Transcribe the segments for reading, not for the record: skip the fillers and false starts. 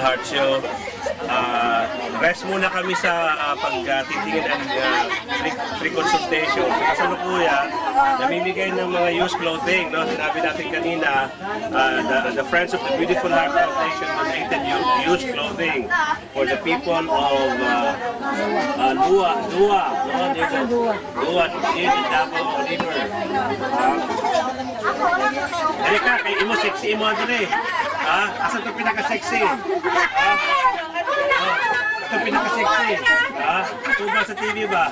Heart Show. Rest muna kami sa pagtitingin and free consultation. Sa kasalukuyan, namimigay ng mga used clothing. No? Sinabi natin kanina, the Friends of the Beautiful Heart Foundation donated used clothing for the people of Lua, near the Davao River. Dali ka, kay imo sexy imo dali. Asa ito pinaka-sexy? Ito pinaka-sexy. Tuba sa TV ba?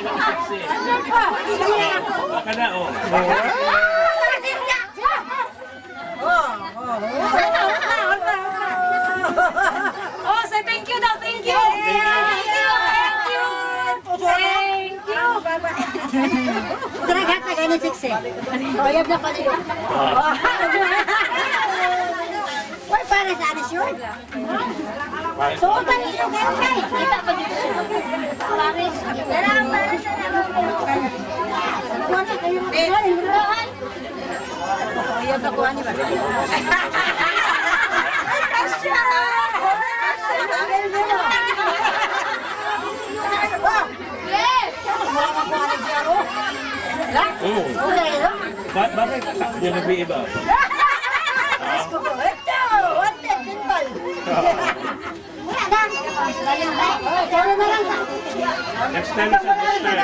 Pinaka-sexy. Baka na, oh. Oh, say thank you daw, thank you. Thank you. Daragat na ganun siksi. Oyab na pala yun. Uy, para sa anis yun. So, kanino kayo kay? Kita pa dito. Paris. Darang para sa naman. Kuwan sa kayo. Oyab na kuwan niya ba? Kasya! Bakit niya nag-iiba? Next time, next time.